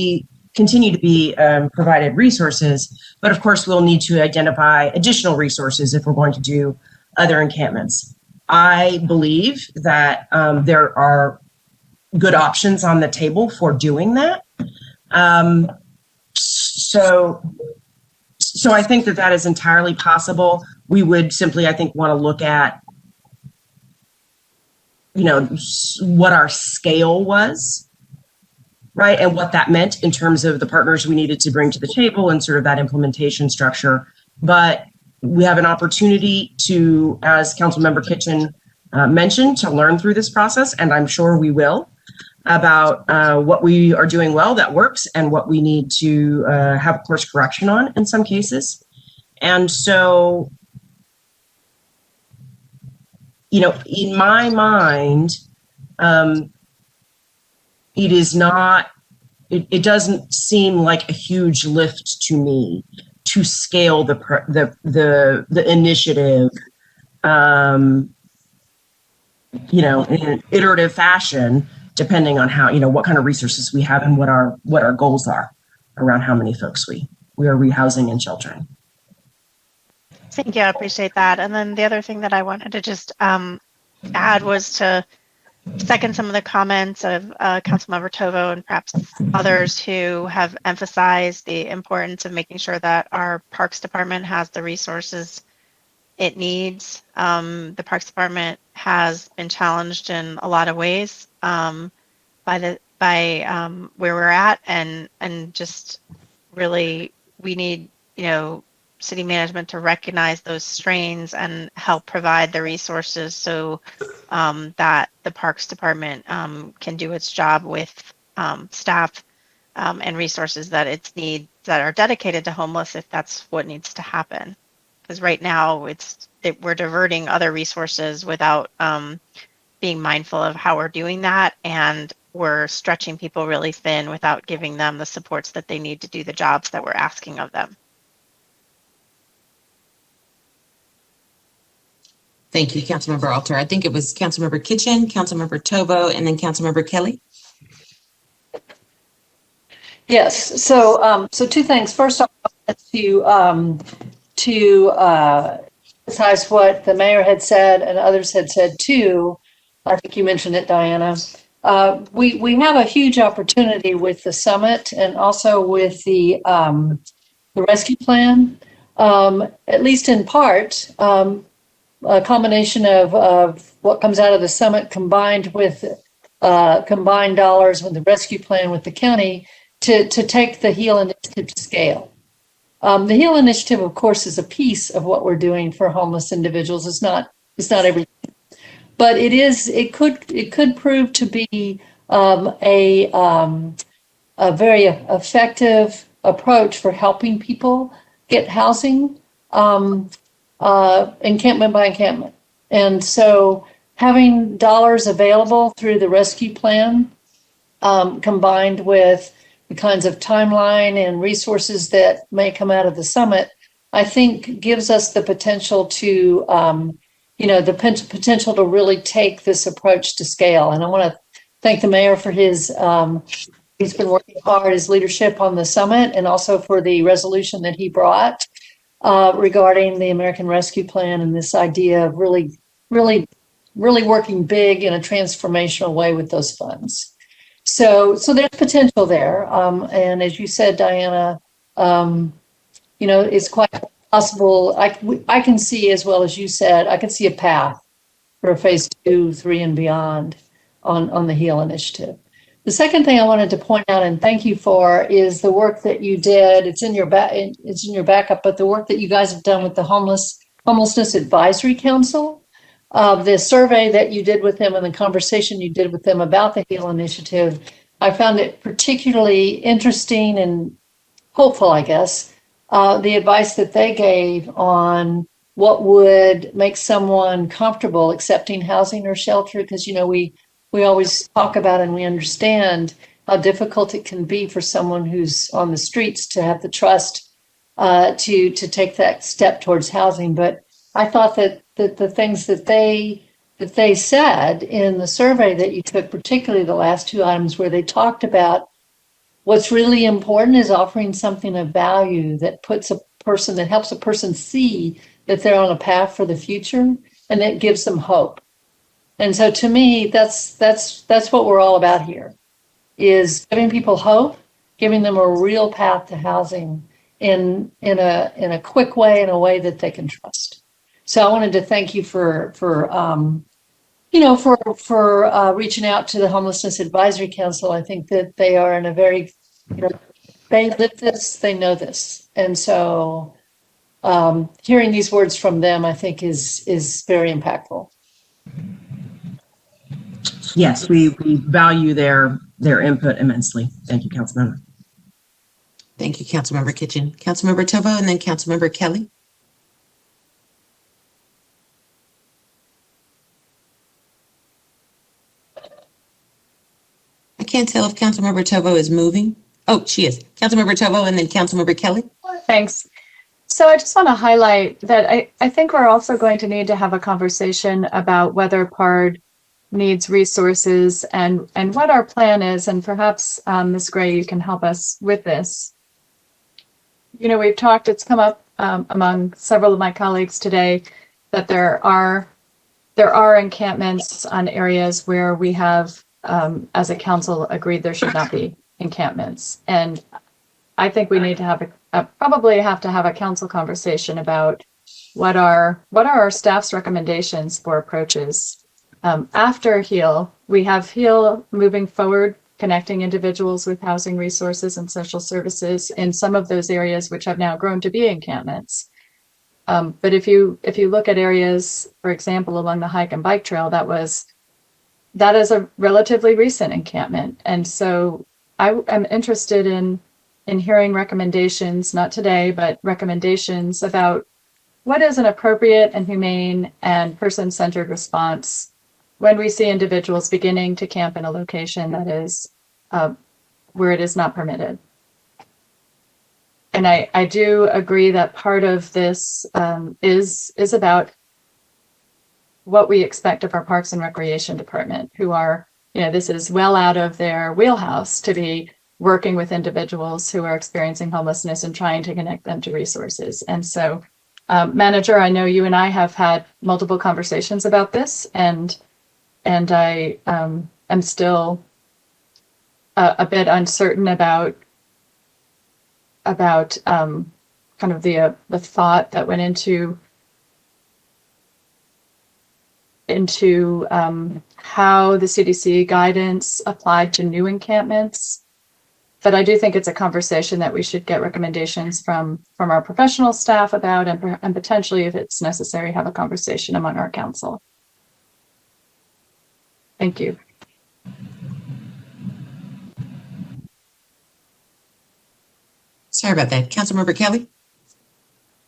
continue to be provided resources, but of course we'll need to identify additional resources if we're going to do other encampments. I believe that there are good options on the table for doing that. So I think that is entirely possible. We would simply, I think, want to look at, what our scale was, right? And what that meant in terms of the partners we needed to bring to the table and sort of that implementation structure. But we have an opportunity to, as Councilmember Kitchen mentioned, to learn through this process, and I'm sure we will, about what we are doing well that works and what we need to have a course correction on in some cases. And so, in my mind, it doesn't seem like a huge lift to me to scale the initiative, in an iterative fashion, depending on how, what kind of resources we have and what our goals are around how many folks we are rehousing and sheltering.
Thank you, I appreciate that. And then the other thing that I wanted to just add was to second some of the comments of Councilmember Tovo and perhaps others who have emphasized the importance of making sure that our Parks Department has the resources it needs. The Parks Department has been challenged in a lot of ways by where we're at, and just really we need city management to recognize those strains and help provide the resources so that the Parks Department can do its job with staff and resources that it needs that are dedicated to homeless, if that's what needs to happen. Because right now we're diverting other resources without being mindful of how we're doing that, and we're stretching people really thin without giving them the supports that they need to do the jobs that we're asking of them.
Thank you, Councilmember Alter. I think it was Councilmember Kitchen, Councilmember Tovo, and then Councilmember Kelly.
Yes, so two things. First, I wanted to emphasize what the mayor had said and others had said too. I think you mentioned it, Diana. We have a huge opportunity with the summit and also with the rescue plan, at least in part, a combination of what comes out of the summit combined with combined dollars with the rescue plan with the county to take the HEAL initiative to scale. The HEAL initiative, of course, is a piece of what we're doing for homeless individuals. It's not everything, but it could prove to be a very effective approach for helping people get housing, encampment by encampment. And so having dollars available through the rescue plan, combined with the kinds of timeline and resources that may come out of the summit, I think gives us the potential to, potential to really take this approach to scale. And I want to thank the mayor for he's been working hard, his leadership on the summit, and also for the resolution that he brought regarding the American Rescue Plan and this idea of really working big in a transformational way with those funds. So there's potential there. And as you said, Diana, it's quite possible. I can see, as well as you said, I can see a path for phase 2, 3, and beyond on the HEAL initiative. The second thing I wanted to point out and thank you for is the work that you did. It's in your backup, but the work that you guys have done with the Homelessness Advisory Council. The survey that you did with them and the conversation you did with them about the HEAL initiative, I found it particularly interesting and hopeful, I guess, the advice that they gave on what would make someone comfortable accepting housing or shelter. Because, we always talk about and we understand how difficult it can be for someone who's on the streets to have the trust to take that step towards housing. But I thought that the things that they said in the survey that you took, particularly the last two items where they talked about what's really important is offering something of value that helps a person see that they're on a path for the future and that gives them hope. And so to me, that's what we're all about here, is giving people hope, giving them a real path to housing in a quick way, in a way that they can trust. So I wanted to thank you for reaching out to the Homelessness Advisory Council. I think that they are in a very, they live this, they know this. And so hearing these words from them, I think is very impactful.
Yes, we value their input immensely. Thank you, Councilmember.
Thank you, Councilmember Kitchen. Councilmember Tovo, and then Councilmember Kelly. I can't tell if Councilmember Tovo is moving. Oh, she is. Councilmember Tovo, and then Councilmember Kelly.
Thanks. So I just want to highlight that I think we're also going to need to have a conversation about whether PARD needs resources and what our plan is. And perhaps, Ms. Gray, you can help us with this. We've talked, it's come up among several of my colleagues today that there are encampments on areas where we have, as a council, agreed there should not be encampments. And I think we need to probably have to have a council conversation about what are our staff's recommendations for approaches. After HEAL, we have HEAL moving forward, connecting individuals with housing resources and social services in some of those areas which have now grown to be encampments. But if you look at areas, for example, along the hike and bike trail, that is a relatively recent encampment. And so I am interested in hearing recommendations, not today, but recommendations about what is an appropriate and humane and person-centered response when we see individuals beginning to camp in a location that is where it is not permitted. And I do agree that part of this is about what we expect of our Parks and Recreation Department, who are, this is well out of their wheelhouse to be working with individuals who are experiencing homelessness and trying to connect them to resources. And so, Manager, I know you and I have had multiple conversations about this, and I am still a bit uncertain about kind of the thought that went into how the CDC guidance applied to new encampments. But I do think it's a conversation that we should get recommendations from our professional staff about, and potentially, if it's necessary, have a conversation among our council. Thank you.
Sorry about that. Councilmember Kelly?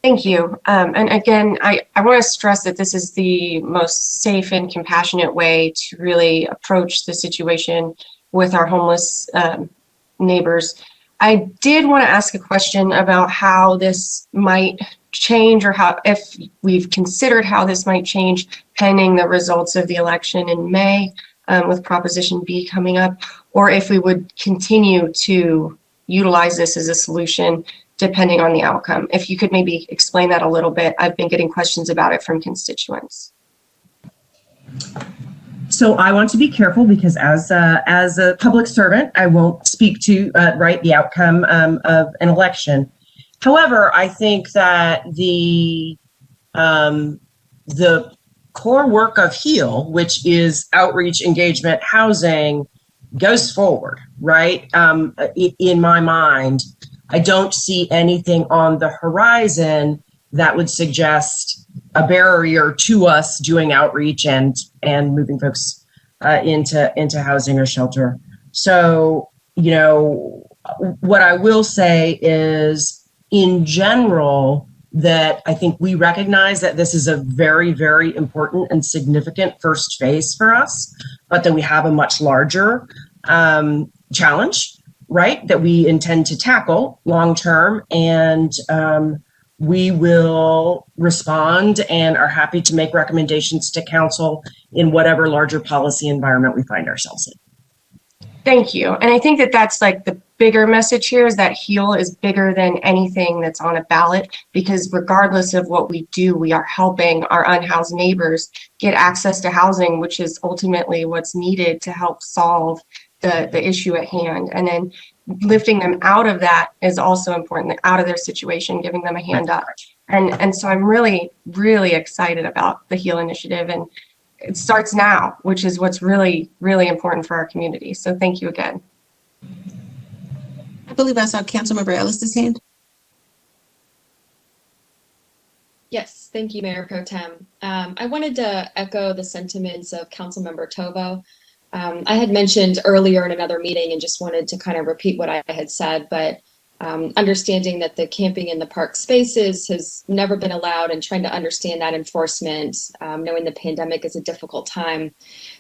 Thank you. And again, I want to stress that this is the most safe and compassionate way to really approach the situation with our homeless neighbors. I did want to ask a question about how this might change, or if we've considered how this might change pending the results of the election in May, with Proposition B coming up, or if we would continue to utilize this as a solution depending on the outcome. If you could maybe explain that a little bit. I've been getting questions about it from constituents.
So I want to be careful because as a public servant, I won't speak to the outcome of an election. However, I think that the core work of HEAL, which is outreach, engagement, housing, goes forward, right? In my mind, I don't see anything on the horizon that would suggest a barrier to us doing outreach and moving folks into housing or shelter. So, what I will say is, in general, that I think we recognize that this is a very, very important and significant first phase for us, but that we have a much larger challenge, right, that we intend to tackle long term, and we will respond and are happy to make recommendations to council in whatever larger policy environment we find ourselves in.
Thank you. And I think that that's like the bigger message here, is that HEAL is bigger than anything that's on a ballot, because regardless of what we do, we are helping our unhoused neighbors get access to housing, which is ultimately what's needed to help solve the issue at hand. And then lifting them out of that is also important, out of their situation, giving them a hand up. And so I'm really, really excited about the HEAL initiative, and it starts now, which is what's really, really important for our community. So thank you again.
I believe I saw Councilmember Ellis's hand.
Yes, thank you, Mayor Pro Tem. I wanted to echo the sentiments of Councilmember Tovo. I had mentioned earlier in another meeting and just wanted to kind of repeat what I had said, but understanding that the camping in the park spaces has never been allowed, and trying to understand that enforcement, knowing the pandemic is a difficult time.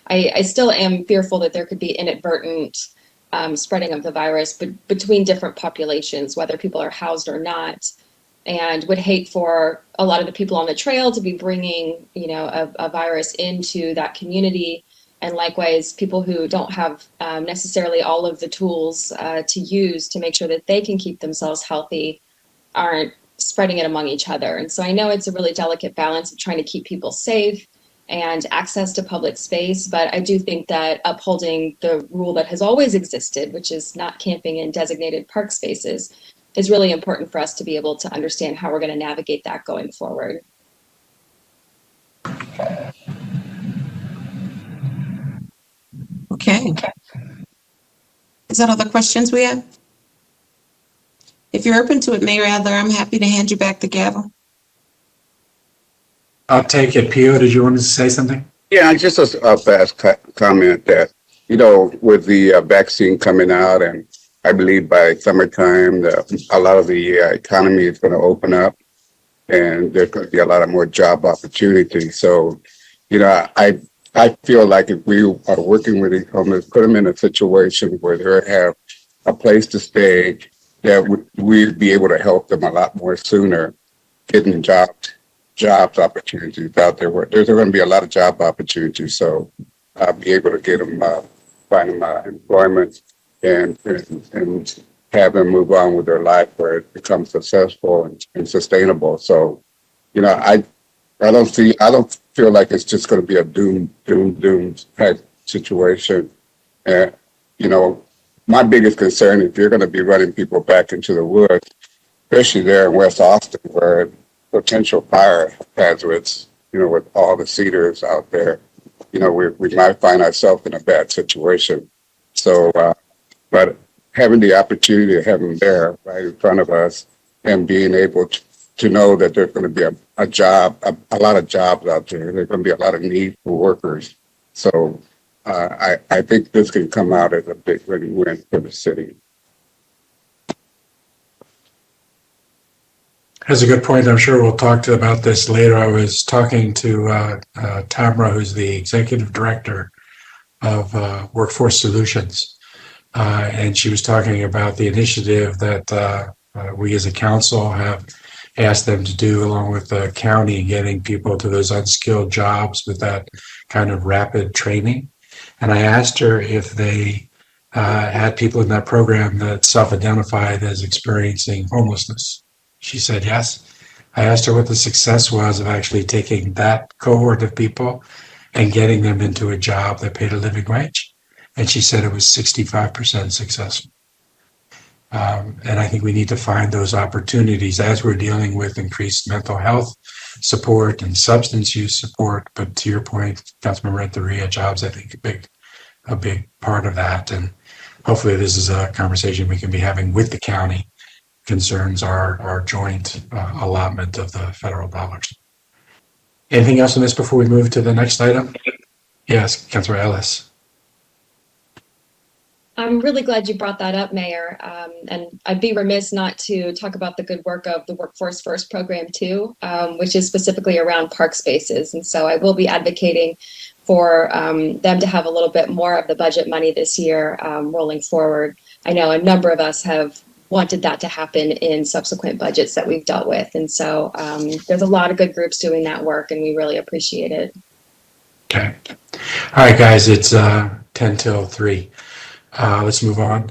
I still am fearful that there could be inadvertent spreading of the virus between different populations, whether people are housed or not, and would hate for a lot of the people on the trail to be bringing, a virus into that community. And likewise, people who don't have necessarily all of the tools to use to make sure that they can keep themselves healthy aren't spreading it among each other. And so I know it's a really delicate balance of trying to keep people safe and access to public space, but I do think that upholding the rule that has always existed, which is not camping in designated park spaces, is really important for us to be able to understand how we're going to navigate that going forward.
Okay. Is that all the questions we have? If you're open to it, Mayor Adler, I'm happy to hand you back the gavel.
I'll take it. Pio, did you want to say something?
Yeah, just a fast comment that, with the vaccine coming out, and I believe by summertime, a lot of the economy is going to open up, and there's going to be a lot of more job opportunities. So, I feel like if we are working with these homeless, put them in a situation where they have a place to stay, that we'd be able to help them a lot more sooner, getting jobs jobs opportunities out there. There's going to be a lot of job opportunities, so I'll be able to get them, find them employment and have them move on with their life where it becomes successful and sustainable. So, you know, I don't feel like it's just going to be a doom type situation. And, you know, my biggest concern, if you're going to be running people back into the woods, especially there in West Austin, where potential fire hazards, you know, with all the cedars out there, you know, we might find ourselves in a bad situation. So, but having the opportunity to have them there right in front of us and being able to know that there's going to be a lot of jobs out there. There's going to be a lot of need for workers. So I think this can come out as a big win for the city.
That's a good point. I'm sure we'll talk about this later. I was talking to Tamara, who's the executive director of Workforce Solutions, and she was talking about the initiative that we as a council have asked them to do along with the county, getting people to those unskilled jobs with that kind of rapid training. And I asked her if they had people in that program that self-identified as experiencing homelessness. She said yes. I asked her what the success was of actually taking that cohort of people and getting them into a job that paid a living wage. And she said it was 65% successful. And I think we need to find those opportunities as we're dealing with increased mental health support and substance use support. But to your point, Councilmember Renteria, jobs, I think a big part of that. And hopefully this is a conversation we can be having with the county. Concerns our joint allotment of the federal dollars. Anything else on this before we move to the next item? Yes, Councilor Ellis.
I'm really glad you brought that up, Mayor. And I'd be remiss not to talk about the good work of the Workforce First program too, which is specifically around park spaces. And so I will be advocating for them to have a little bit more of the budget money this year rolling forward. I know a number of us have wanted that to happen in subsequent budgets that we've dealt with. And so there's a lot of good groups doing that work and we really appreciate it.
Okay. All right, guys, it's 10 till 3. Let's move on.